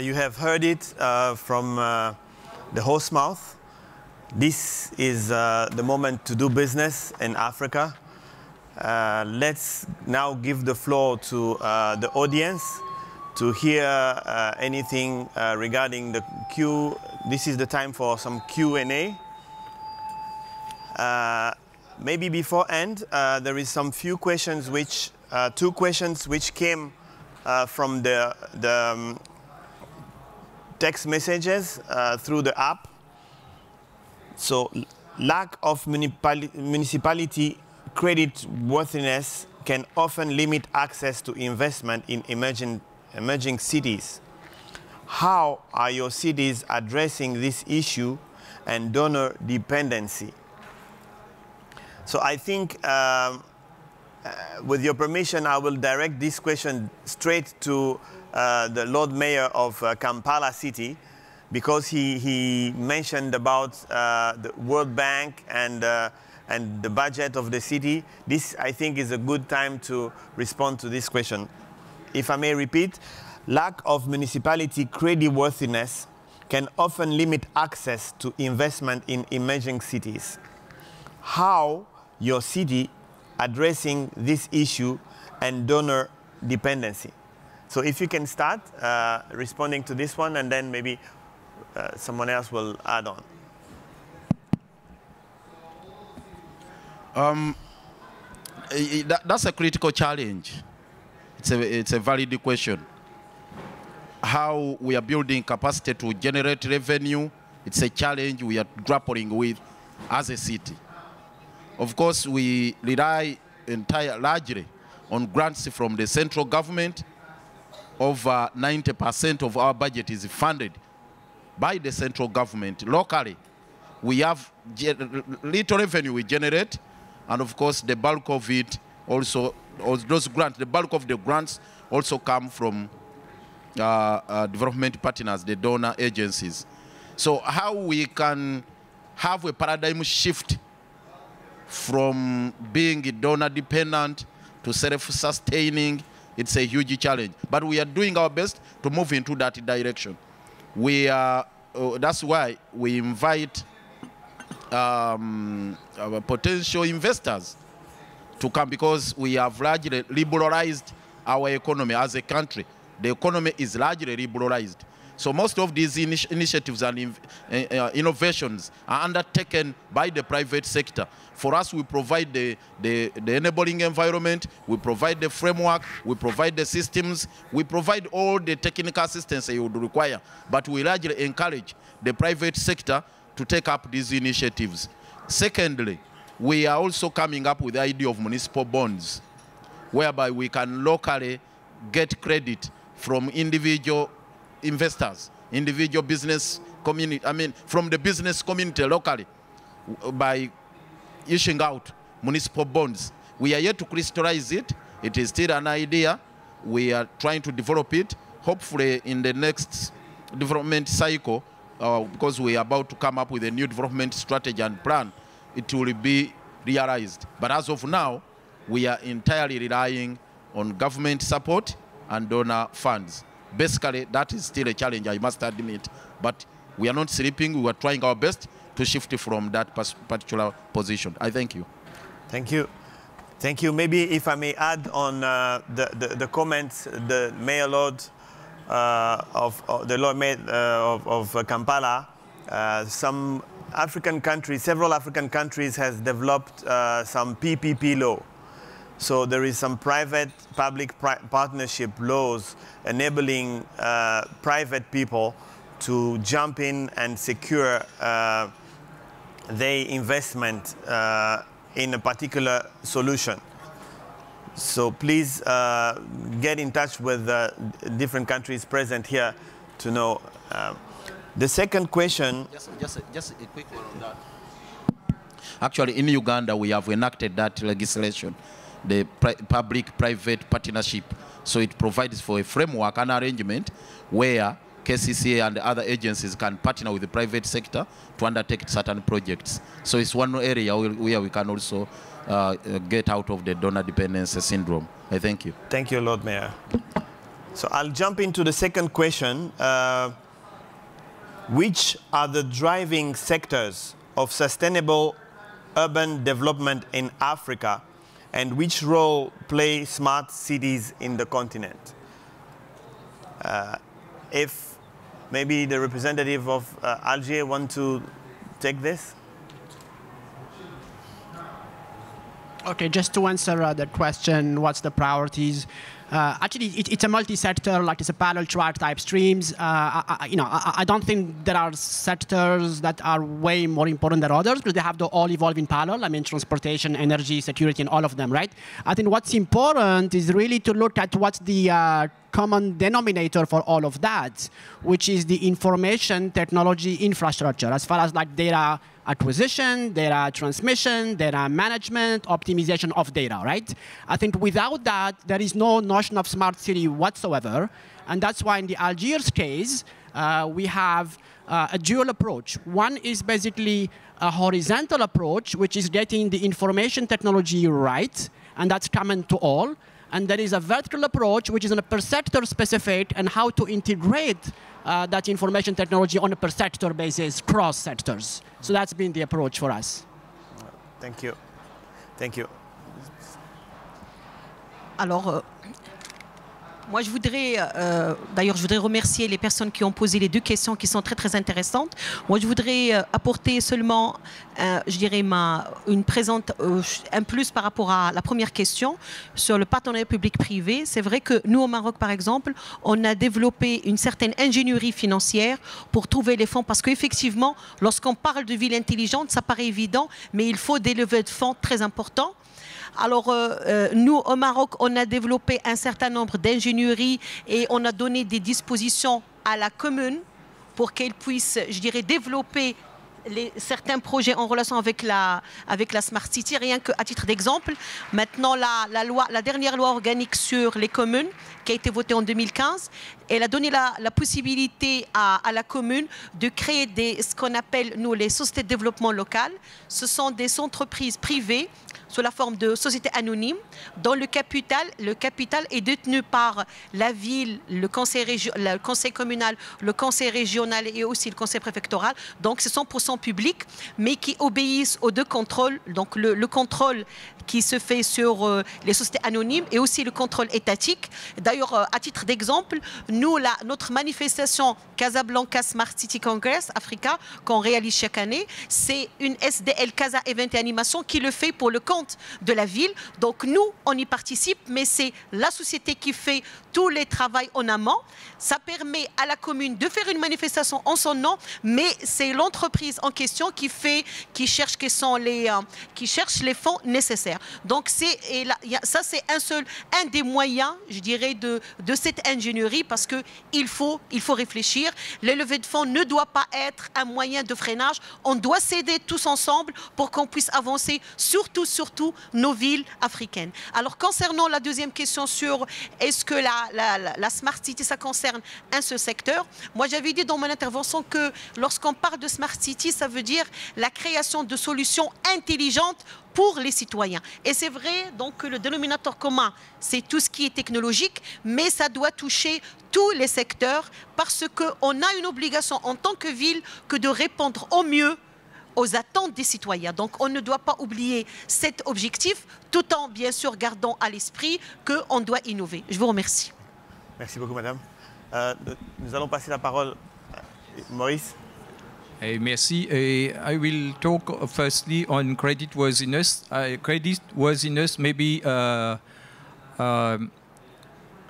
You have heard it from the horse mouth. This is the moment to do business in Africa. Let's now give the floor to the audience to hear anything regarding the Q. This is the time for some Q&A. Maybe beforehand, there is some few questions which, two questions which came from the text messages through the app. So, lack of municipality credit worthiness can often limit access to investment in emerging cities. How are your cities addressing this issue and donor dependency? So I think, with your permission, I will direct this question straight to the Lord Mayor of Kampala City, because he mentioned about the World Bank and the budget of the city. This, I think, is a good time to respond to this question. If I may repeat, lack of municipality creditworthiness can often limit access to investment in emerging cities. How your city addressing this issue and donor dependency? So if you can start responding to this one, and then maybe someone else will add on. That's a critical challenge. It's a valid question. How we are building capacity to generate revenue, it's a challenge we are grappling with as a city. Of course, we rely largely on grants from the central government. Over 90% of our budget is funded by the central government. Locally, we have little revenue we generate, and of course, the bulk of it also, those grants, the bulk of the grants also come from development partners, the donor agencies. So how we can have a paradigm shift from being donor dependent to self-sustaining, it's a huge challenge. But we are doing our best to move into that direction. We are, that's why we invite our potential investors to come, because we have largely liberalized our economy as a country. The economy is largely liberalized. So most of these initiatives and innovations are undertaken by the private sector. For us, we provide the enabling environment, we provide the framework, we provide the systems, we provide all the technical assistance you would require. But we largely encourage the private sector to take up these initiatives. Secondly, we are also coming up with the idea of municipal bonds, whereby we can locally get credit from individual investors, individual business community, from the business community locally, by issuing out municipal bonds. We are yet to crystallize it. It is still an idea. We are trying to develop it. Hopefully in the next development cycle, because we are about to come up with a new development strategy and plan, it will be realized. But as of now, we are entirely relying on government support and donor funds. Basically, that is still a challenge, I must admit. But we are not sleeping. We are trying our best to shift from that particular position. I thank you. Thank you. Thank you. Maybe if I may add on the comments, the Mayor Lord of Kampala, some African countries, several African countries has developed some PPP law. So there is some private-public partnership laws enabling private people to jump in and secure their investment in a particular solution. So please get in touch with different countries present here to know. The second question. Just a quick one on that. Actually, in Uganda, we have enacted that legislation, the public-private partnership. So it provides for a framework and arrangement where KCCA and other agencies can partner with the private sector to undertake certain projects. So it's one area where we can also get out of the donor dependency syndrome. I thank you. Thank you, Lord Mayor. So I'll jump into the second question. Which are the driving sectors of sustainable urban development in Africa, and which role play smart cities in the continent? If maybe the representative of Alger want to take this? Okay, just to answer the question, what's the priorities? Actually, it's a multi-sector, like it's a parallel track type streams. I don't think there are sectors that are way more important than others, because they have to all evolve in parallel. I mean, transportation, energy, security, and all of them, right? I think what's important is really to look at what's the common denominator for all of that, which is the information technology infrastructure, as far as like data acquisition, data transmission, data management, optimization of data, right? I think without that, there is no notion of smart city whatsoever. And that's why in the Algiers case, we have a dual approach. One is basically a horizontal approach, which is getting the information technology right, and that's common to all. And there is a vertical approach, which is on a per sector specific, and how to integrate that information technology on a per sector basis, cross sectors. So that's been the approach for us. Thank you. Thank you. Alors, moi, je voudrais, d'ailleurs, je voudrais remercier les personnes qui ont posé les deux questions qui sont très, très intéressantes. Moi, je voudrais apporter seulement, je dirais, un plus par rapport à la première question sur le partenariat public-privé. C'est vrai que nous, au Maroc, par exemple, on a développé une certaine ingénierie financière pour trouver les fonds, parce qu'effectivement, lorsqu'on parle de ville intelligente, ça paraît évident, mais il faut des levées de fonds très importants. Alors, nous, au Maroc, on a développé un certain nombre d'ingénieries et on a donné des dispositions à la commune pour qu'elle puisse, je dirais, développer certains projets en relation avec la Smart City. Rien qu'à titre d'exemple, maintenant, la dernière loi organique sur les communes, qui a été votée en 2015, elle a donné la possibilité à la commune de créer ce qu'on appelle, nous, les sociétés de développement local. Ce sont des entreprises privées sous la forme de sociétés anonymes, dont le capital est détenu par la ville, le conseil communal, le conseil régional et aussi le conseil préfectoral. Donc c'est 100% public, mais qui obéissent aux deux contrôles. Donc le contrôle qui se fait sur les sociétés anonymes et aussi le contrôle étatique. D'ailleurs, à titre d'exemple, nous, notre manifestation Casablanca Smart City Congress Africa, qu'on réalise chaque année, c'est une SDL Casa Event et Animation qui le fait pour le compte de la ville. Donc nous, on y participe, mais c'est la société qui fait tous les travaux en amont. Ça permet à la commune de faire une manifestation en son nom, mais c'est l'entreprise en question qui cherche les fonds nécessaires. Donc ça, c'est un des moyens, je dirais, de cette ingénierie, parce qu'il faut réfléchir. Le levée de fonds ne doit pas être un moyen de freinage. On doit s'aider tous ensemble pour qu'on puisse avancer, surtout nos villes africaines. Alors, concernant la deuxième question sur est-ce que la Smart City, ça concerne un seul secteur, moi j'avais dit dans mon intervention que lorsqu'on parle de Smart City, ça veut dire la création de solutions intelligentes pour les citoyens. Et c'est vrai donc que le dénominateur commun, c'est tout ce qui est technologique, mais ça doit toucher tous les secteurs, parce qu'on a une obligation en tant que ville que de répondre au mieux aux attentes des citoyens. Donc on ne doit pas oublier cet objectif, tout en bien sûr gardant à l'esprit qu'on doit innover. Je vous remercie. Merci beaucoup, madame. Nous allons passer la parole à Maurice. Merci. I will talk firstly on creditworthiness. Creditworthiness maybe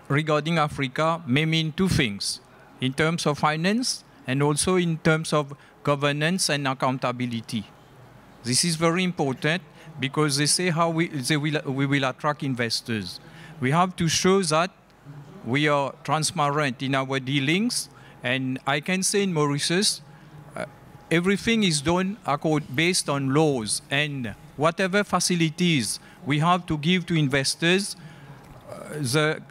regarding Africa may mean two things, in terms of finance and also in terms of governance and accountability. This is very important because they say how we will attract investors. We have to show that we are transparent in our dealings, and I can say in Mauritius, everything is done based on laws, and whatever facilities we have to give to investors, the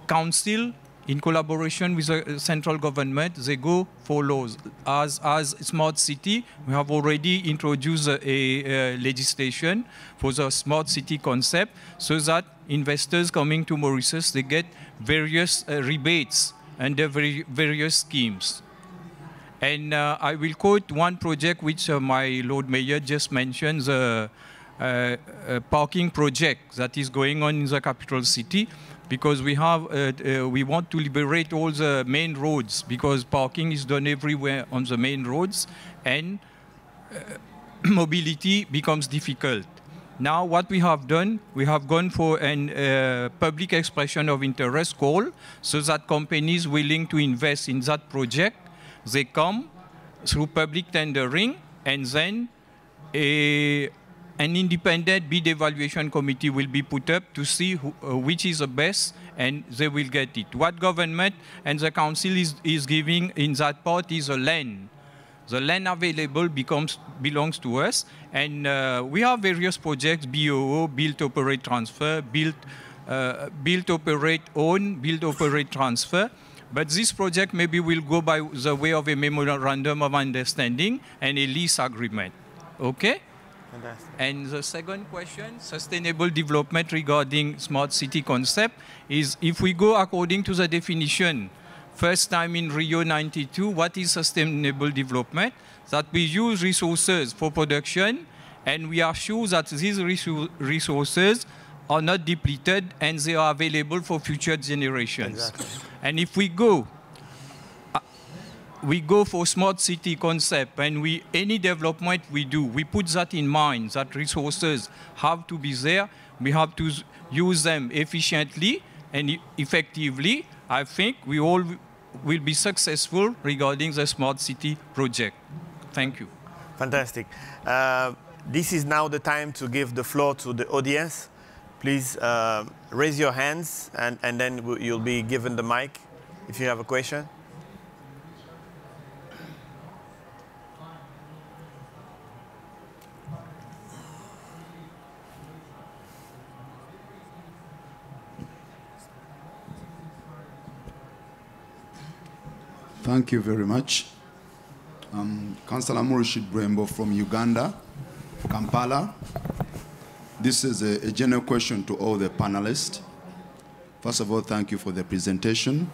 council, in collaboration with the central government, they go for laws. As Smart City, we have already introduced a legislation for the Smart City concept, so that investors coming to Mauritius, they get various rebates under various schemes. And I will quote one project which my Lord Mayor just mentioned, the parking project that is going on in the capital city, because we want to liberate all the main roads, because parking is done everywhere on the main roads, and mobility becomes difficult. Now what we have done, we have gone for a public expression of interest call, so that companies willing to invest in that project, they come through public tendering, and then an independent bid evaluation committee will be put up to see which is the best, and they will get it. What government and the council is giving in that part is a land. The land available belongs to us, and we have various projects: BOO, build, operate, transfer, build, operate, own, build, operate, transfer. But this project maybe will go by the way of a memorandum of understanding and a lease agreement. Okay? Fantastic. And the second question, sustainable development regarding smart city concept, is if we go according to the definition, first time in Rio 92, what is sustainable development? That we use resources for production, and we are sure that these resources are not depleted and they are available for future generations. Exactly. And if we go for smart city concept, and any development we do, we put that in mind, that resources have to be there, we have to use them efficiently and effectively. I think we all will be successful regarding the smart city project. Thank you. Fantastic. This is now the time to give the floor to the audience. Please raise your hands, and then you'll be given the mic if you have a question. Thank you very much. Councillor Murshid Brembo from Uganda, Kampala. This is a general question to all the panelists. First of all, thank you for the presentation.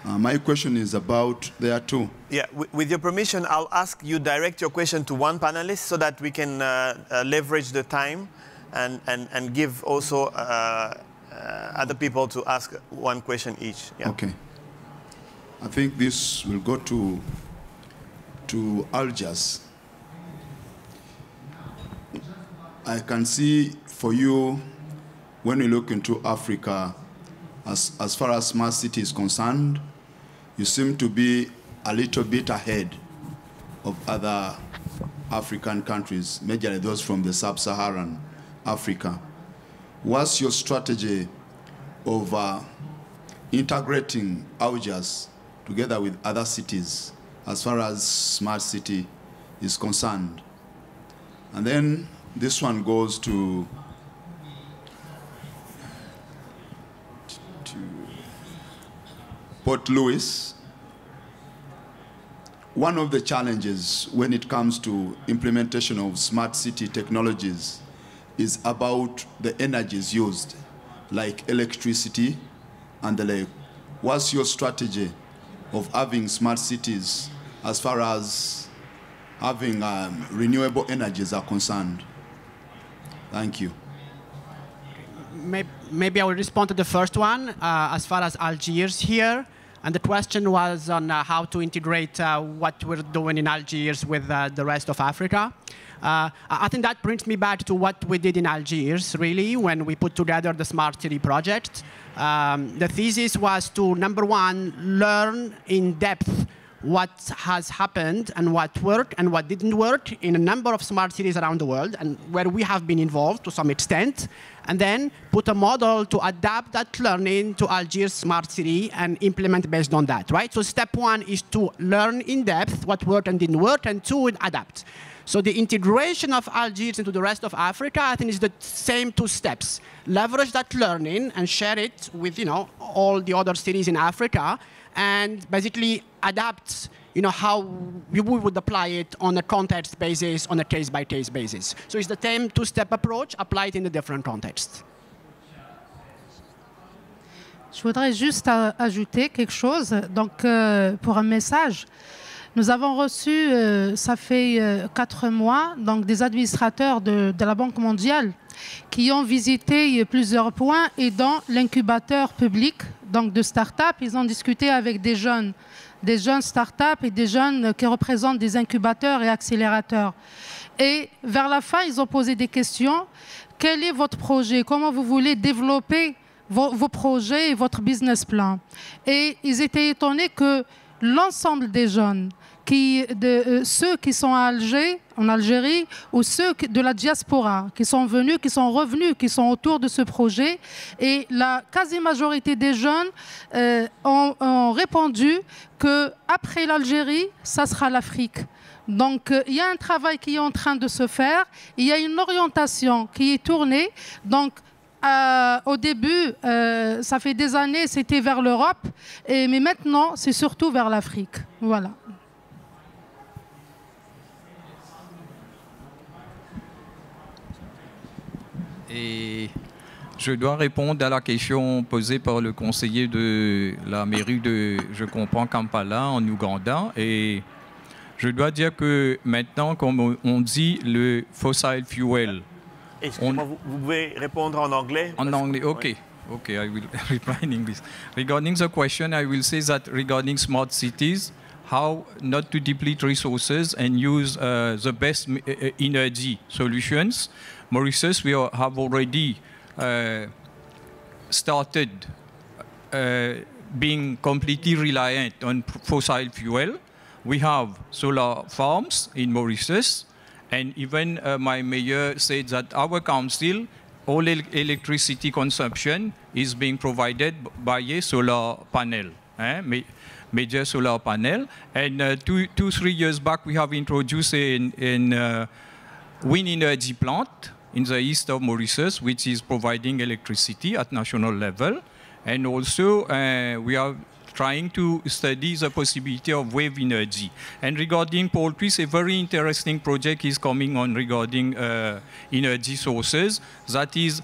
My question is about, there are two. Yeah, with your permission, I'll ask you direct your question to one panelist so that we can leverage the time and give also other people to ask one question each. Yeah. Okay. I think this will go to Algiers. I can see for you, when we look into Africa, as far as smart city is concerned, you seem to be a little bit ahead of other African countries, majorly those from the sub-Saharan Africa. What's your strategy of integrating Algiers together with other cities as far as smart city is concerned? And then this one goes to Port Louis. One of the challenges when it comes to implementation of smart city technologies is about the energies used, like electricity and the like. What's your strategy of having smart cities as far as having renewable energies are concerned? Thank you. Maybe I will respond to the first one as far as Algiers here. And the question was on how to integrate what we're doing in Algiers with the rest of Africa. I think that brings me back to what we did in Algiers, really, when we put together the Smart City project. The thesis was to, number one, learn in depth what has happened and what worked and what didn't work in a number of smart cities around the world, and where we have been involved to some extent, and then put a model to adapt that learning to Algiers smart city and implement based on that, right? So step one is to learn in depth what worked and didn't work, and two, adapt. So the integration of Algiers into the rest of Africa, I think, is the same two steps. Leverage that learning and share it with, all the other cities in Africa, and basically adapt, how we would apply it on a context basis, on a case-by-case basis. So it's the same two-step approach applied in a different context. Je voudrais juste ajouter quelque chose. Donc, pour un message, nous avons reçu, ça fait 4 mois, donc des administrateurs de la Banque mondiale qui ont visité plusieurs points, et dans l'incubateur public donc de start-up, ils ont discuté avec des jeunes start-up et des jeunes qui représentent des incubateurs et accélérateurs. Et vers la fin, ils ont posé des questions. Quel est votre projet? Comment vous voulez développer vos projets et votre business plan? Et ils étaient étonnés que l'ensemble des jeunes, ceux qui sont à Alger, en Algérie, ou ceux de la diaspora, qui sont venus, qui sont revenus, qui sont autour de ce projet, et la quasi-majorité des jeunes ont répondu qu'après l'Algérie, ça sera l'Afrique. Donc, il y a un travail qui est en train de se faire, il y a une orientation qui est tournée. Donc, au début, ça fait des années, c'était vers l'Europe, mais maintenant, c'est surtout vers l'Afrique. Voilà. Et je dois répondre à la question posée par le conseiller de la mairie de, je comprends, Kampala, en Ouganda. Et je dois dire que maintenant, comme on dit, le fossil fuel. Excusez-moi, vous pouvez répondre en anglais? En anglais, okay. Okay, I will reply in English. Regarding the question, I will say that regarding smart cities, how not to deplete resources and use the best energy solutions. Mauritius, we have already started being completely reliant on fossil fuel. We have solar farms in Mauritius, and even my mayor said that our council, all electricity consumption is being provided by a solar panel, major solar panel. And 2-3 years back, we have introduced a wind energy plant in the east of Mauritius, which is providing electricity at national level. And also, we are trying to study the possibility of wave energy. And regarding poultry, a very interesting project is coming on regarding energy sources. That is,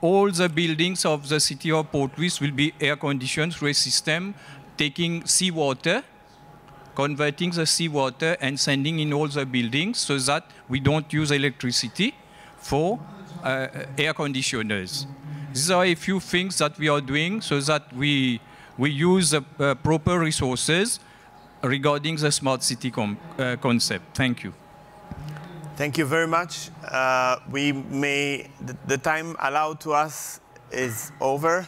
all the buildings of the city of Port Louis will be air-conditioned through a system taking seawater, converting the seawater and sending in all the buildings so that we don't use electricity for air conditioners. These are a few things that we are doing so that we use proper resources regarding the smart city concept. Thank you. Thank you very much. The time allowed to us is over,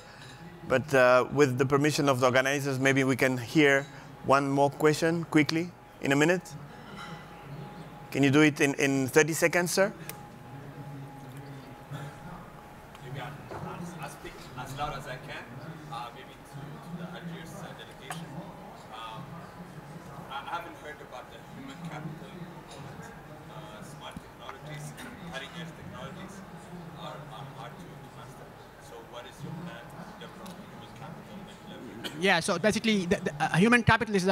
but with the permission of the organizers, maybe we can hear one more question quickly in a minute. Can you do it in 30 seconds, sir? Maybe I'll speak as loud as I can, maybe to the Algiers delegation. I haven't heard about the human capital component. Smart technologies, cutting-edge technologies are hard to master. So what is your plan to develop human capital and leverage? Yeah, so basically, the human capital is,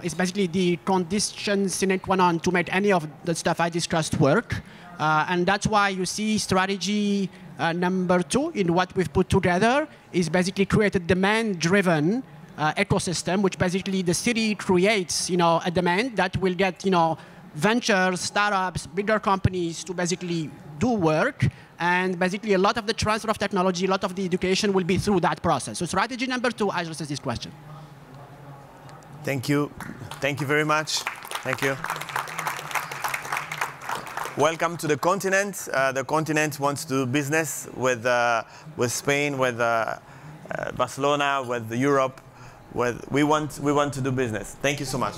is basically the condition sine qua non to make any of the stuff I discussed work. And that's why you see strategy number 2 in what we've put together is basically create a demand-driven ecosystem, which basically the city creates, a demand that will get, ventures, startups, bigger companies to basically do work. And basically a lot of the transfer of technology, a lot of the education will be through that process. So strategy number 2 addresses this question. Thank you. Thank you very much. Thank you. Welcome to the continent. The continent wants to do business with Spain, with Barcelona, with Europe. We want to do business. Thank you so much.